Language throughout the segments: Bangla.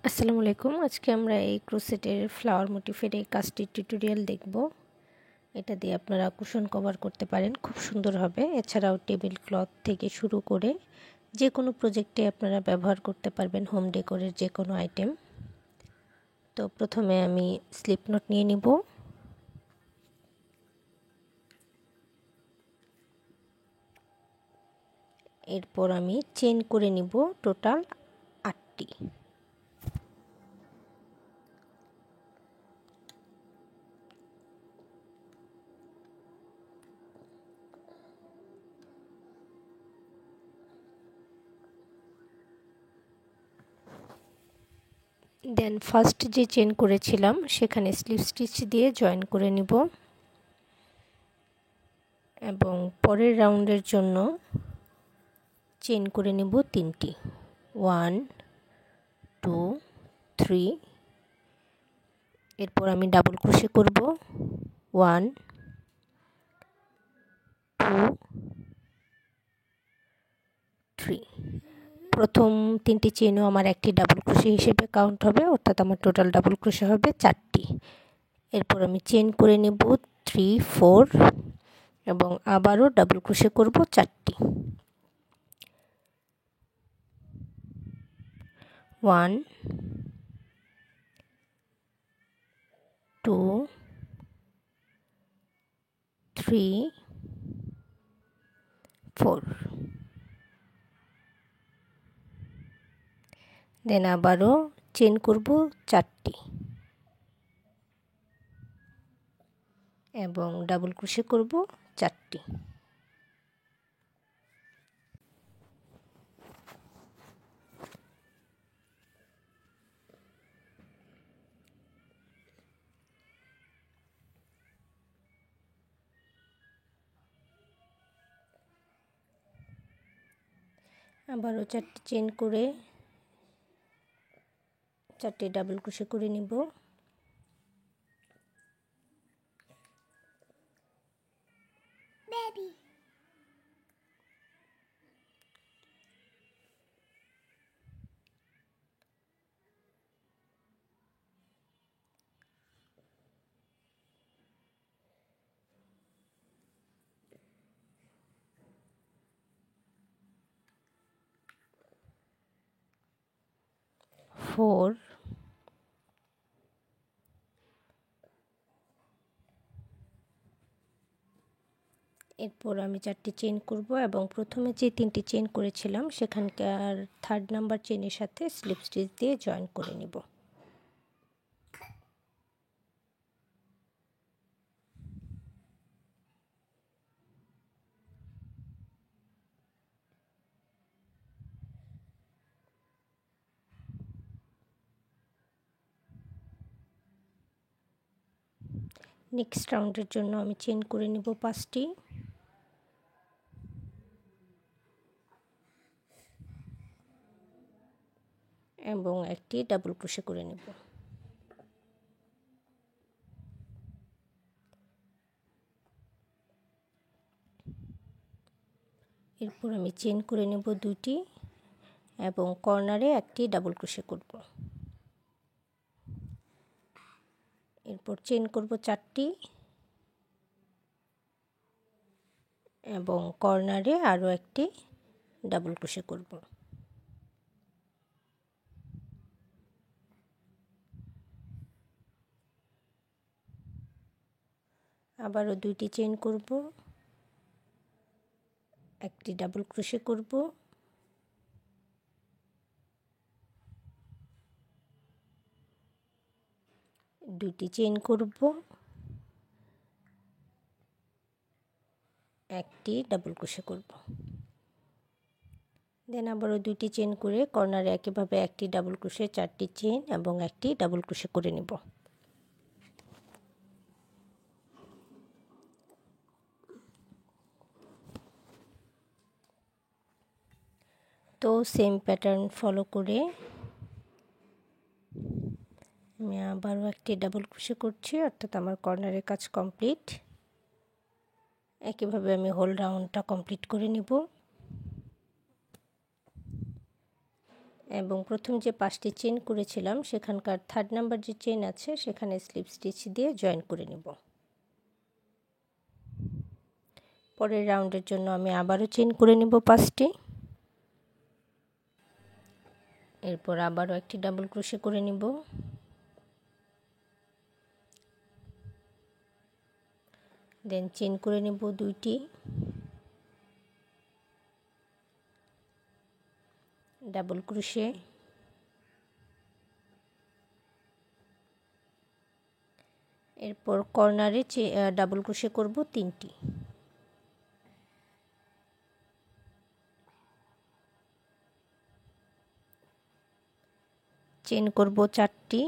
আসসালামু আলাইকুম। আজকে আমরা এই ক্রোশেটের ফ্লাওয়ার মোটিফের এই কাজটির টিউটোরিয়াল দেখব। এটা দিয়ে আপনারা কুশন কভার করতে পারেন, খুব সুন্দর হবে। এছাড়াও টেবিল ক্লথ থেকে শুরু করে যে কোনো প্রজেক্টে আপনারা ব্যবহার করতে পারবেন, হোম ডেকোরের যে কোনো আইটেম। তো প্রথমে আমি স্লিপ নোট নিয়ে নিব। এরপর আমি চেইন করে নিব টোটাল 8টি। দেন ফার্স্ট যে চেইন করেছিলাম সেখানে স্লিপ স্টিচ দিয়ে জয়েন করে নিব এবং পরের রাউন্ডের জন্য চেইন করে নেব 3টি। 1 2 3। এরপর আমি ডাবল ক্রোশে করব 1 2 3। প্রথম 3টি চেইনও আমার একটি ডাবল ক্রোশে হিসেবে কাউন্ট হবে, অর্থাৎ আমার টোটাল ডাবল ক্রোশে হবে 4টি। এরপর আমি চেইন করে নেব 3 4 এবং আবারও ডাবল ক্রোশে করব 4টি। 1 2 3 4। দেন আবারও চেইন করব 4টি এবং ডাবল ক্রোশে করব 4টি। আবারও 4টি চেইন করে 4টি ডাবল ক্রোশে করে নিব। 4 এরপর আমি 4টি চেইন করব এবং প্রথমে যে 3টি চেইন করেছিলাম সেখানকার 3rd নাম্বার চেইনের সাথে স্লিপ স্টিচ দিয়ে জয়েন করে নিব। নেক্সট রাউন্ডের জন্য আমি চেইন করে নিব 5টি এবং একটি ডাবল ক্রোশে করে নেব। এরপর আমি চেইন করে নেব 2টি এবং কর্নারে একটি ডাবল ক্রোশে করব। এরপর চেইন করব 4টি এবং কর্নারে আরও একটি ডাবল ক্রোশে করব। আবারও 2টি চেইন করব, একটি ডাবল ক্রোশে করব, দুটি চেইন করব, একটি ডাবল ক্রোশে করব। দেন আবারও 2টি চেইন করে কর্নারে একইভাবে একটি ডাবল ক্রোশে, 4টি চেইন এবং একটি ডাবল ক্রোশে করে নেব। তো সেম প্যাটার্ন ফলো করে আমি আবারও একটি ডাবল ক্রোশে করছি, অর্থাৎ আমার কর্নারের কাজ কমপ্লিট। একইভাবে আমি হোল রাউন্ডটা কমপ্লিট করে নেব। এবং প্রথম যে 5টি চেন করেছিলাম সেখানকার 3rd নাম্বার যে চেন আছে সেখানে স্লিপ স্টিচ দিয়ে জয়েন করে নেব। পরের রাউন্ডের জন্য আমি আবারও চেন করে নেব 5টি। এরপর আবারও একটি ডাবল ক্রোশে করে নেব। দেন চেন করে নেব 2টি, ডাবল ক্রোশে, এরপর কর্নারে ডাবল ক্রোশে করব 3টি, চেন করব 4টি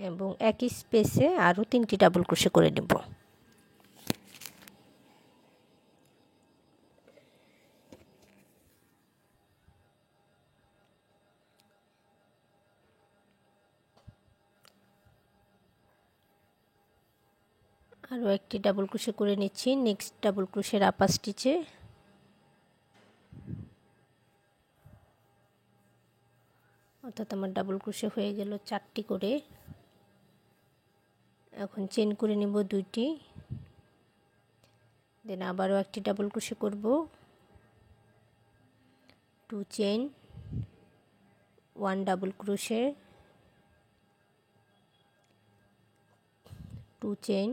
এবং একই স্পেসে আরও 3টি ডাবল ক্রোশে করে নেব। আরও একটি ডাবল ক্রোশে করে নিচ্ছি নেক্সট ডাবল ক্রোশের আপার স্টিচে। অর্থাৎ আমার ডাবল ক্রোশে হয়ে গেল 4টি করে। এখন চেন করে নেব 2টি, দেন আবারও একটি ডাবল ক্রোশে করব, 2 chain, 1 double crochet, 2 chain,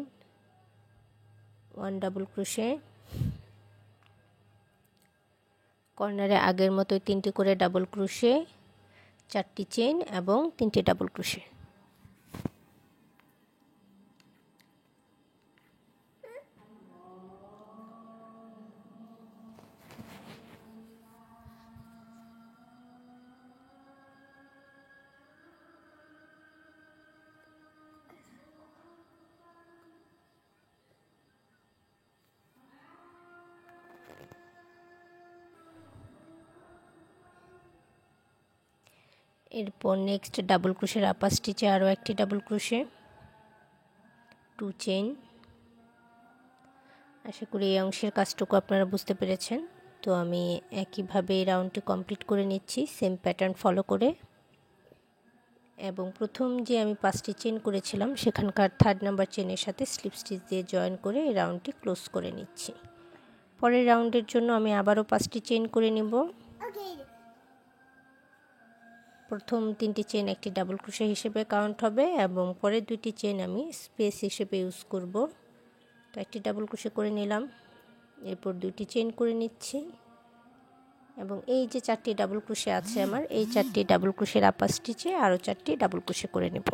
1 double crochet, কর্নারে আগের মতোই 3টি করে ডাবল ক্রোশে, 4টি চেন এবং 3টি ডাবল ক্রোশে। এরপর নেক্সট ডাবল ক্রোশের আপার স্টিচে আরও একটি ডাবল ক্রোশে, 2 চেন। আশা করি এই অংশের কাজটুকু আপনারা বুঝতে পেরেছেন। তো আমি একইভাবে এই রাউন্ডটি কমপ্লিট করে নিচ্ছি সেম প্যাটার্ন ফলো করে। এবং প্রথম যে আমি 5টি চেন করেছিলাম সেখানকার 3rd নাম্বার চেনের সাথে স্লিপ স্টিচ দিয়ে জয়েন করে এই রাউন্ডটি ক্লোজ করে নিচ্ছি। পরের রাউন্ডের জন্য আমি আবারও 5টি চেন করে নেব। প্রথম 3টি চেন একটি ডাবল ক্রোশে হিসেবে কাউন্ট হবে এবং পরের 2টি চেন আমি স্পেস হিসেবে ইউজ করব। তো একটি ডাবল ক্রোশে করে নিলাম, এরপর 2টি চেন করে নিচ্ছি এবং এই যে 4টি ডাবল ক্রোশে আছে আমার, এই 4টি ডাবল ক্রোশের আপার স্টিচে আরও 4টি ডাবল ক্রোশে করে নেব।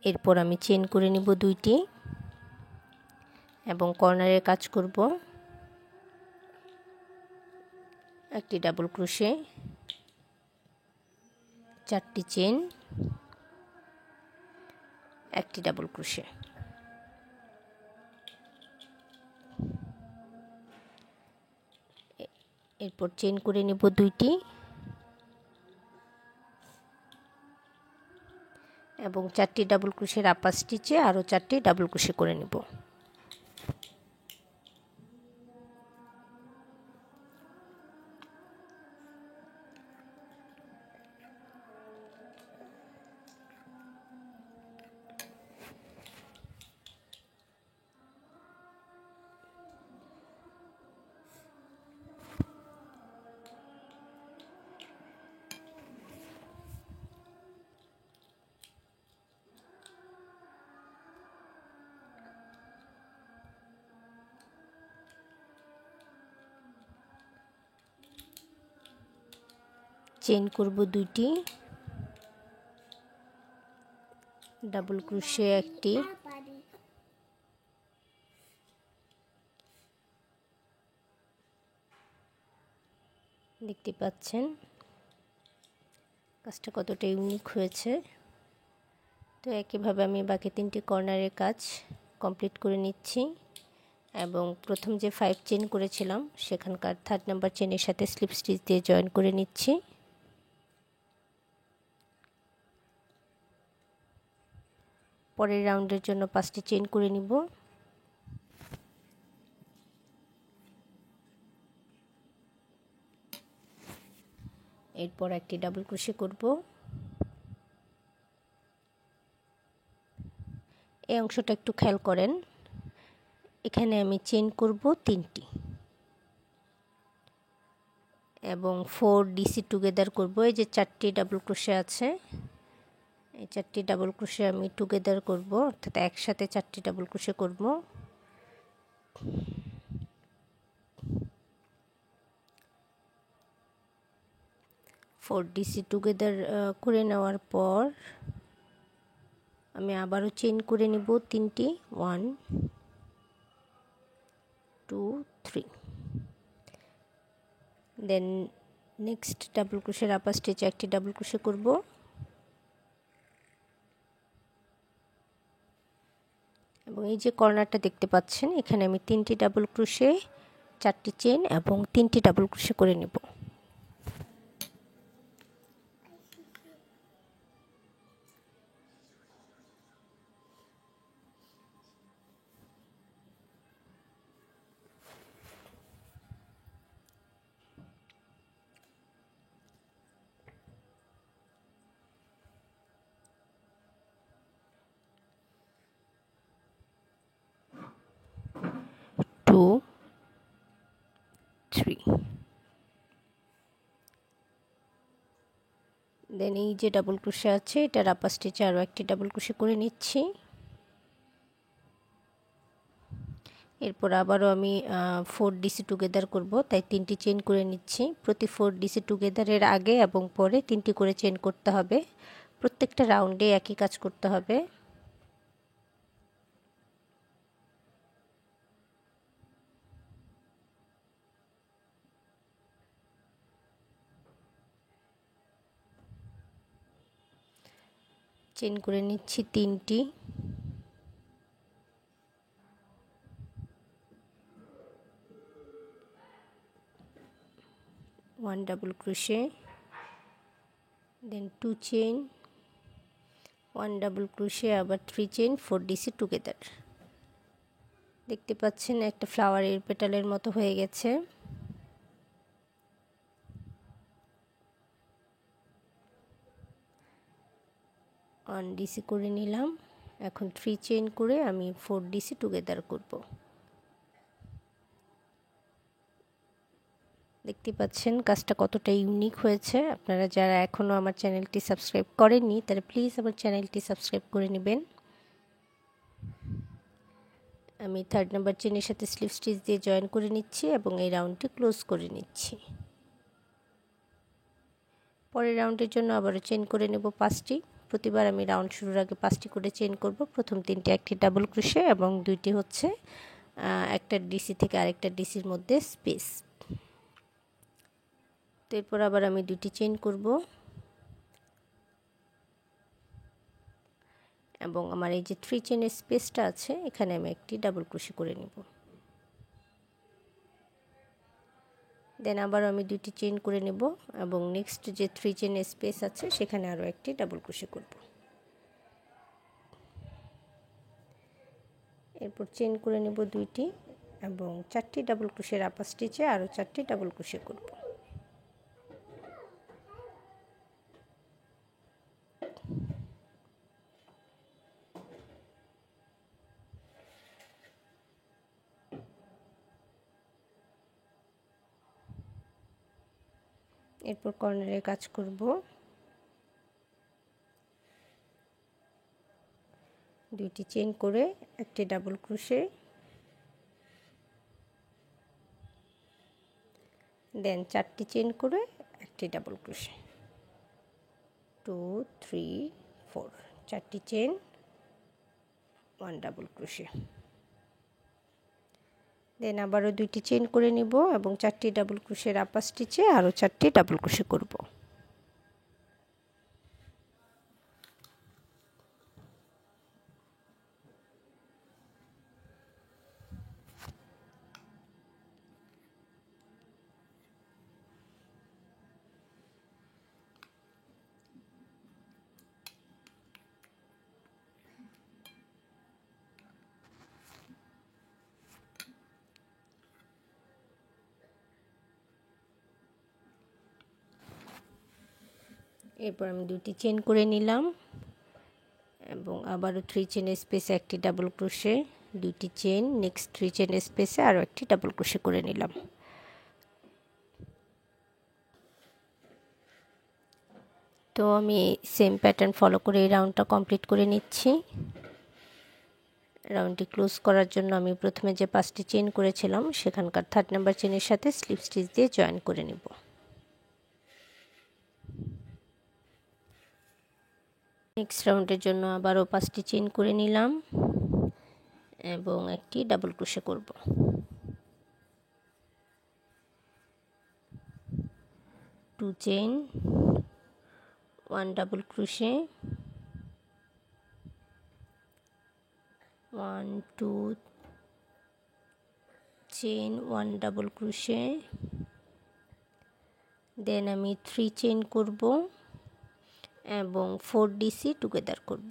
এরপর আমি চেন করে নিব 2টি এবং কর্নারে কাজ করব, একটি ডাবল ক্রোশে, 4টি চেন, একটি ডাবল ক্রোশে। এরপর চেন করে নেব 2টি এবং 4টি ডাবল ক্রোশের আপার স্টিচে আরও 4টি ডাবল ক্রোশে করে নেব। চেন করব 2টি, ডাবল ক্রোশে একটি, দেখতে পাচ্ছেন কাজটা কতটা ইউনিক হয়েছে। তো একইভাবে আমি বাকি 3টি কর্নারের কাজ কমপ্লিট করে নিচ্ছি এবং প্রথম যে 5 চেইন করেছিলাম সেখানকার 3rd নাম্বার চেইনের সাথে স্লিপ স্টিচ দিয়ে জয়েন করে নিচ্ছি। পরের রাউন্ডের জন্য 5টি চেইন করে নিব। এরপর একটি ডাবল ক্রোশে করব। এই অংশটা একটু খেয়াল করেন, এখানে আমি চেইন করব 3টি এবং 4 ডিসি টুগেদার করব। এই যে 4টি ডাবল ক্রোশে আছে, এই 4টি ডাবল ক্রোশে আমি টুগেদার করব, অর্থাৎ একসাথে 4টি ডাবল ক্রোশে করব। ফোর ডিসি টুগেদার করে নেওয়ার পর আমি আবারও চেইন করে নিব 3টি, 1 2 3। দেন নেক্সট ডাবল ক্রোশের আপার স্টিচে একটি ডাবল ক্রোশে করব এবং এই যে কর্নারটা দেখতে পাচ্ছেন এখানে আমি 3টি ডাবল ক্রোশে, 4টি চেইন এবং 3টি ডাবল ক্রোশে করে নেব। টু 3। দেন এই যে ডাবল ক্রোশে আছে এটার আপার স্টিচে আরও একটি ডাবল ক্রোশে করে নিচ্ছি। এরপর আবারও আমি 4 ডিসি টুগেদার করব, তাই 3টি চেইন করে নিচ্ছি। প্রতি 4 ডিসি টুগেদারের আগে এবং পরে 3টি করে চেইন করতে হবে। প্রত্যেকটা রাউন্ডে একই কাজ করতে হবে। চেইন করে নিচ্ছি 3টি, one double crochet, then 2 chain, 1 double crochet, আবার 3 চেইন, 4 ডিসি টুগেদার। দেখতে পাচ্ছেন একটা ফ্লাওয়ারের পেটালের মতো হয়ে গেছে। ওয়ান ডিসি করে নিলাম, এখন 3 চেইন করে আমি 4 ডিসি টুগেদার করব। দেখতে পাচ্ছেন কাজটা কতটা ইউনিক হয়েছে। আপনারা যারা এখনও আমার চ্যানেলটি সাবস্ক্রাইব করেননি তারা প্লিজ আমার চ্যানেলটি সাবস্ক্রাইব করে নেবেন। আমি 3rd নাম্বার চেইনের সাথে স্লিপ স্টিচ দিয়ে জয়েন করে নিচ্ছি এবং এই রাউন্ডটি ক্লোজ করে নিচ্ছি। পরের রাউন্ডের জন্য আবারও চেইন করে নেব 5টি। প্রতিবার আমি রাউন্ড শুরুর আগে 5টি করে চেইন করব। প্রথম 3টি একটি ডাবল ক্রোশে এবং 2টি হচ্ছে একটা ডিসি থেকে আরেকটা ডিসির মধ্যে স্পেস। তো এরপর আবার আমি 2টি চেইন করব এবং আমার এই যে 3 চেইনের স্পেসটা আছে এখানে আমি একটি ডাবল ক্রোশে করে নেব। দেন আবার আমি 2টি চেইন করে নেব এবং নেক্সট যে 3 চেইনের স্পেস আছে সেখানে আরও একটি ডাবল ক্রোশে করব। এরপর চেইন করে নেব 2টি এবং 4টি ডাবল ক্রোশের আপার স্টিচে আরও 4টি ডাবল ক্রোশে করব। এরপর কর্নারে কাজ করব। 2টি চেইন করে একটি ডাবল ক্রোশে, দেন 4টি চেইন করে একটি ডাবল ক্রোশে, 2 3 4, 4টি চেইন, 1 ডাবল ক্রোশে। দেন আবারও 2টি চেইন করে নিব এবং 4টি ডাবল ক্রোশের আপার স্টিচে আরও 4টি ডাবল ক্রোশে করব। এরপর আমি দুটি চেন করে নিলাম এবং আবারও 3 চেনের স্পেসে একটি ডাবল ক্রোশে, দুটি চেন, নেক্সট 3 চেনের স্পেসে আরও একটি ডাবল ক্রোশে করে নিলাম। তো আমি সেম প্যাটার্ন ফলো করে এই রাউন্ডটা কমপ্লিট করে নিচ্ছি। রাউন্ডটি ক্লোজ করার জন্য আমি প্রথমে যে 5টি চেন করেছিলাম সেখানকার 3rd নাম্বার চেনের সাথে স্লিপ স্টিচ দিয়ে জয়েন করে নেব। নেক্সট রাউন্ডের জন্য আবারও 5টি চেন করে নিলাম এবং একটি ডাবল ক্রোশে করব। 2 chain, 1 double crochet, 1 2 chain, 1 double crochet, then আমি 3 চেন করব এবং 4 ডিসি টুগেদার করব।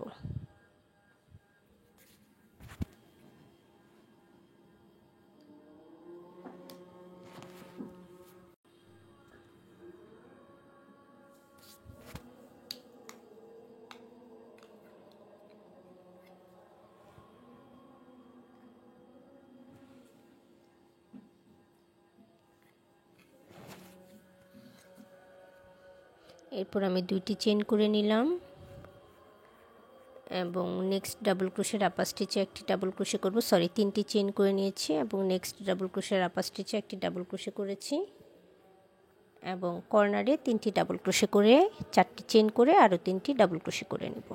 এরপর আমি 2টি চেন করে নিলাম এবং নেক্সট ডাবল ক্রোশের আপার স্টিচে একটি ডাবল ক্রোশে করব। 3টি চেন করে নিয়েছি এবং নেক্সট ডাবল ক্রোশের আপার স্টিচে একটি ডাবল ক্রোশে করেছি এবং কর্নারে 3টি ডাবল ক্রোশে করে 4টি চেন করে আরও 3টি ডাবল ক্রোশে করে নেব।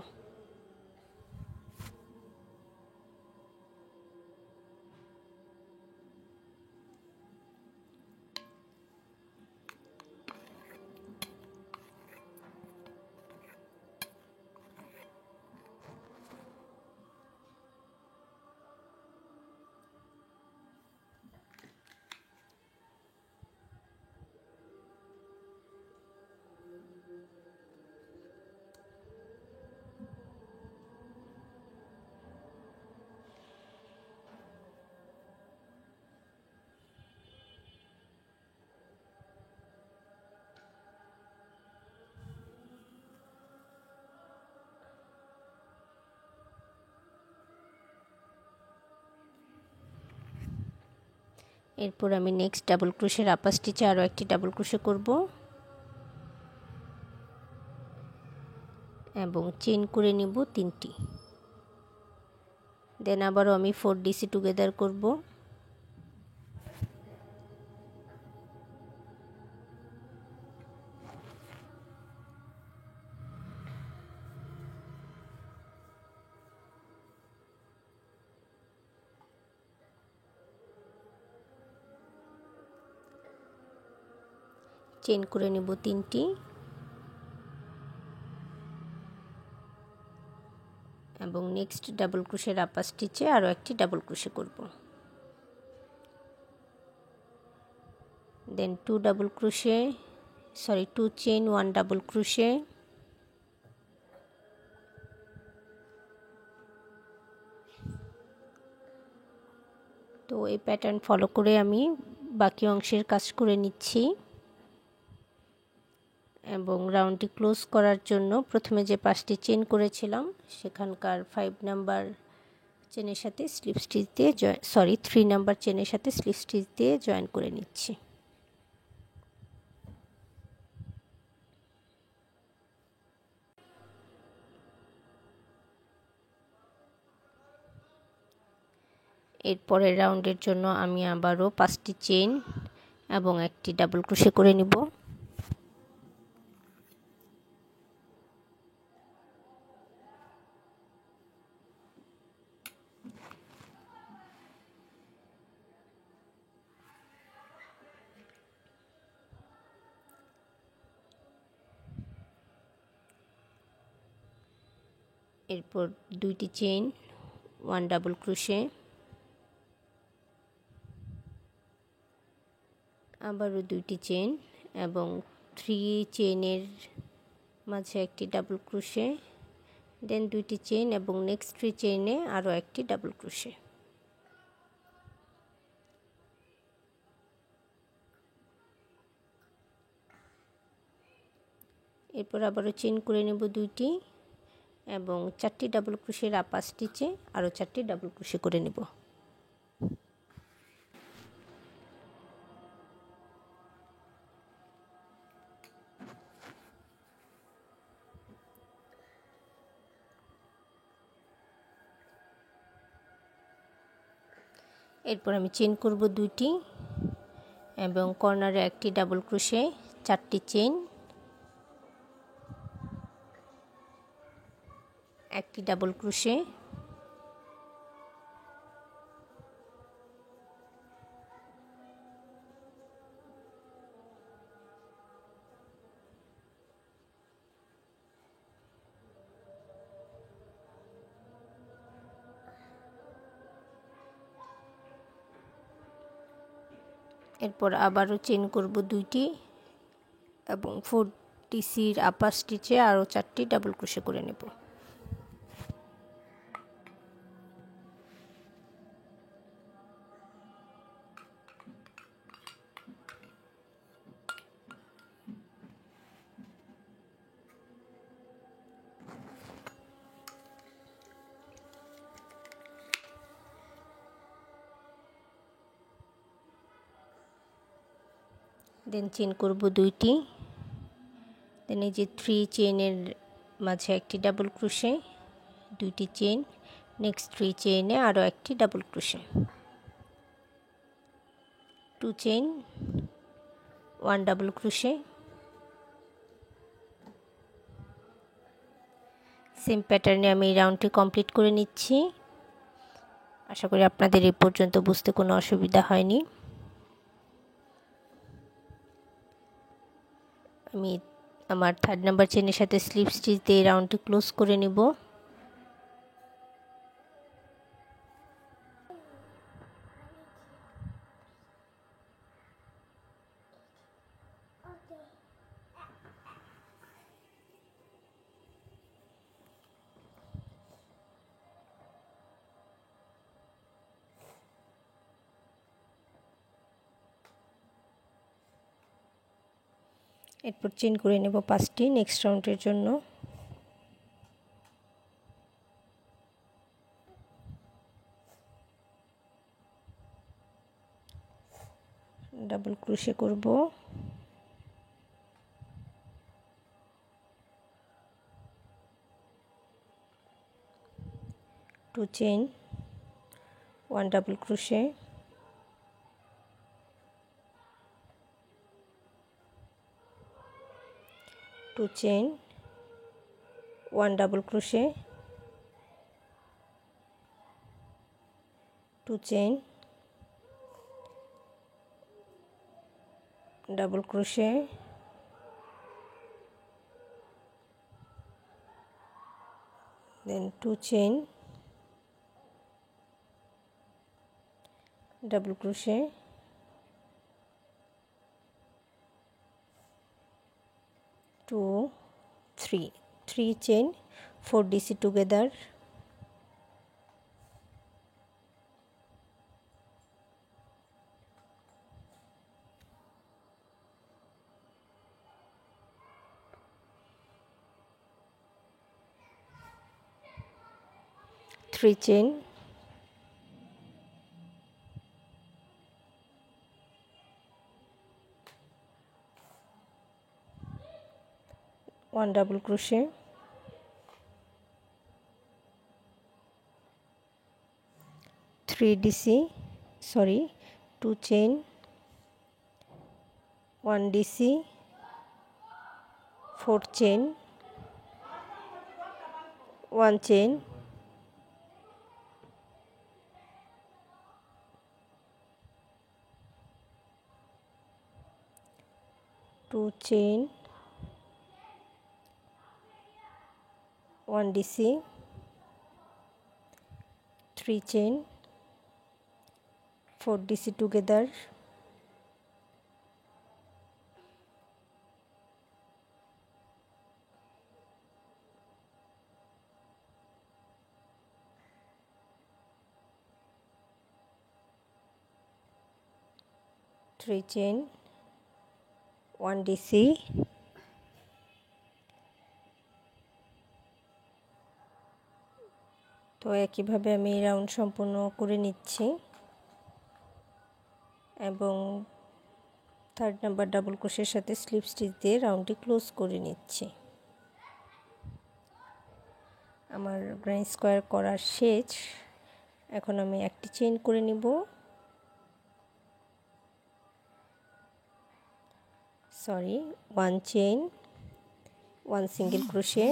এরপর আমি নেক্সট ডাবল ক্রোশের আপার স্টিচে আরও একটি ডাবল ক্রোশে করব এবং চেন করে নিব 3টি। দেন আবারও আমি 4 ডিসি টুগেদার করব। চেন করে নেব 3টি এবং নেক্সট ডাবল ক্রোশের আপার স্টিচে আরও একটি ডাবল ক্রোশে করব। দেন 2 double crochet, 2 chain, 1 double crochet, তো এই প্যাটার্ন ফলো করে আমি বাকি অংশের কাজ করে নিচ্ছি এবং রাউন্ডটি ক্লোজ করার জন্য প্রথমে যে 5টি চেন করেছিলাম সেখানকার 5 নাম্বার চেনের সাথে স্লিপ স্টিচ দিয়ে 3 নাম্বার চেনের সাথে স্লিপ স্টিচ দিয়ে জয়েন করে নিচ্ছি। এরপরের রাউন্ডের জন্য আমি আবারও 5টি চেন এবং একটি ডাবল ক্রোশে করে নিব। এরপর 2টি চেন, 1 ডাবল ক্রোশে, আবারও 2টি চেন এবং 3 চেনের মাঝে একটি ডাবল ক্রোশে, দেন 2টি চেন এবং নেক্সট 3 চেইনে আরও একটি ডাবল ক্রোশে। এরপর আবারও চেইন করে নেব 2টি এবং 4টি ডাবল ক্রোশের আপার স্টিচে আরও 4টি ডাবল ক্রোশে করে নেব। এরপর আমি চেইন করব 2টি এবং কর্নারে একটি ডাবল ক্রোশে, 4টি চেইন, একটি ডাবল ক্রোশে, এরপর আবারও চেইন করব 2টি এবং 4টিসির আপার স্টিচে আরও 4টি ডাবল ক্রোশে করে নেব। দেন চেইন করব 2টি, দেন এই যে 3 চেইনের মাঝে একটি ডাবল ক্রোশে, 2টি চেইন, নেক্সট 3 চেইনে আরও একটি double crochet, 2 chain, 1 double crochet. Same প্যাটার্নে আমি এই রাউন্ডটি কমপ্লিট করে নিচ্ছি। আশা করি আপনাদের এই পর্যন্ত বুঝতে কোনো অসুবিধা হয়নি। আমি আমার 3rd নাম্বার চেইনের সাথে স্লিপ স্টিচ দিয়ে রাউন্ডটি ক্লোজ করে নেব। এরপর চেইন করে নেব 5টি নেক্সট রাউন্ডের জন্য। ডাবল ক্রোশে করব, 2 chain, 1 double crochet, 2 chain, 1 double crochet, 2 chain, double crochet, then 2 chain, double crochet, 2 3 chain, 4 DC together, 3 chain, 1 double crochet, 2 chain, 1 DC, 4 chain, 1 chain, 2 chain, 1 DC, 3 chain, 4 DC together, 3 chain, 1 DC, তো একইভাবে আমি রাউন্ড সম্পূর্ণ করে নিচ্ছি এবং 3rd নাম্বার ডাবল ক্রোশের সাথে স্লিপ স্টিচ দিয়ে রাউন্ডটি ক্লোজ করে নিচ্ছি। আমার গ্রাইন্ড স্কোয়ার করা শেষ। এখন আমি একটি চেইন করে নিব, sorry 1 chain, 1 single crochet,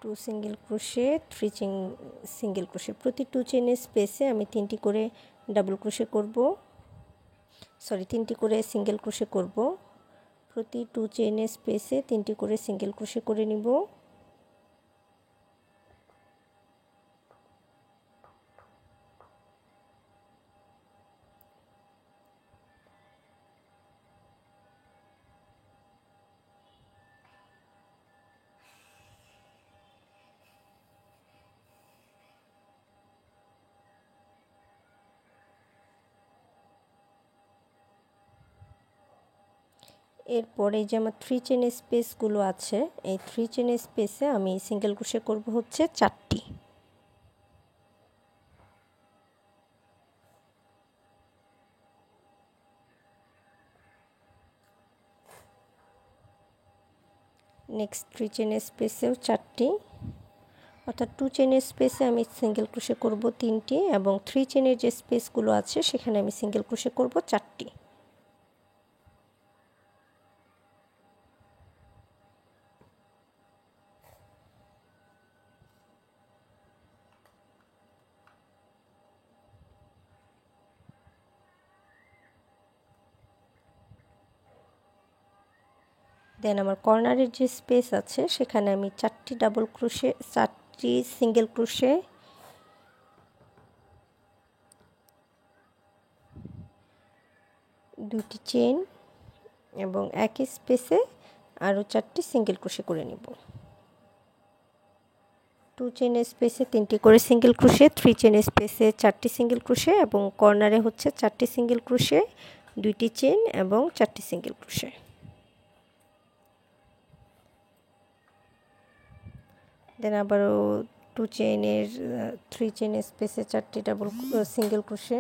2 single crochet, 3 single crochet. প্রতি 2 চেইনের স্পেসে আমি 3টি করে ডাবল ক্রোশে করব, সরি 3টি করে সিঙ্গেল ক্রোশে করব। প্রতি 2 চেইনের স্পেসে 3টি করে সিঙ্গেল ক্রোশে করে নিব। এরপরে যে আমার 3 চেইনের স্পেসগুলো আছে, এই 3 চেইনের স্পেসে আমি সিঙ্গেল ক্রোশে করব হচ্ছে 4টি। নেক্সট 3 চেইনের স্পেসেও 4টি, অর্থাৎ 2 চেইনের স্পেসে আমি সিঙ্গেল ক্রোশে করব 3টি এবং 3 চেইনের যে স্পেসগুলো আছে সেখানে আমি সিঙ্গেল ক্রোশে করব 4টি। দেন আমার কর্নারের যে স্পেস আছে সেখানে আমি 4টি ডাবল ক্রোশে, 4টি সিঙ্গেল ক্রোশে, 2টি চেইন এবং একই স্পেসে আরও 4টি সিঙ্গেল ক্রোশে করে নিব। 2 চেইনের স্পেসে 3টি করে সিঙ্গেল ক্রোশে, 3 চেইনের স্পেসে 4টি সিঙ্গেল ক্রোশে এবং কর্নারে হচ্ছে 4টি সিঙ্গেল ক্রোশে, 2টি চেইন এবং 4টি সিঙ্গেল ক্রোশে। দেন আবারও 2 চেইনের 3 চেইনের স্পেসে 4টি ডাবল সিঙ্গেল ক্রোশে,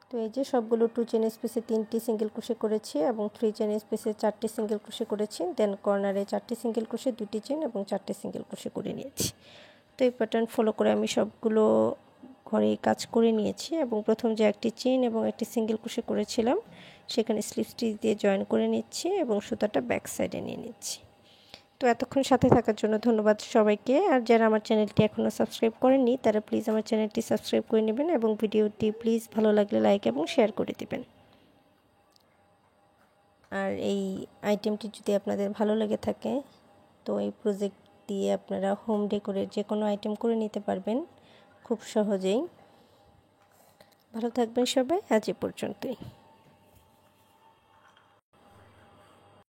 তো এই যে সবগুলো 2 চেইনের স্পেসে 3টি সিঙ্গেল ক্রোশে করেছি এবং 3 চেইনের স্পেসে 4টি সিঙ্গেল ক্রোশে করেছি। দেন কর্নারে 4টি সিঙ্গেল ক্রোশে, 2টি চেইন এবং 4টি সিঙ্গেল ক্রোশে করে নিয়েছি। তো এই প্যাটার্ন ফলো করে আমি সবগুলো ঘরেই কাজ করে নিয়েছি এবং প্রথম যে একটি চেইন এবং একটি সিঙ্গেল ক্রোশে করেছিলাম সেখানে স্লিপ স্টিচ দিয়ে জয়েন করে নিচ্ছি এবং সুতাটা ব্যাক সাইডে নিয়ে নিচ্ছি। তো এতক্ষণ সাথে থাকার জন্য ধন্যবাদ সবাইকে। আর যারা আমার চ্যানেলটি এখনও সাবস্ক্রাইব করেননি তারা প্লিজ আমার চ্যানেলটি সাবস্ক্রাইব করে নেবেন এবং ভিডিওটি প্লিজ ভালো লাগলে লাইক এবং শেয়ার করে দেবেন। আর এই আইটেমটি যদি আপনাদের ভালো লেগে থাকে তো এই প্রজেক্ট দিয়ে আপনারা হোম ডেকোরের যে কোনো আইটেম করে নিতে পারবেন খুব সহজেই। ভালো থাকবেন সবাই, আজ এ পর্যন্তই।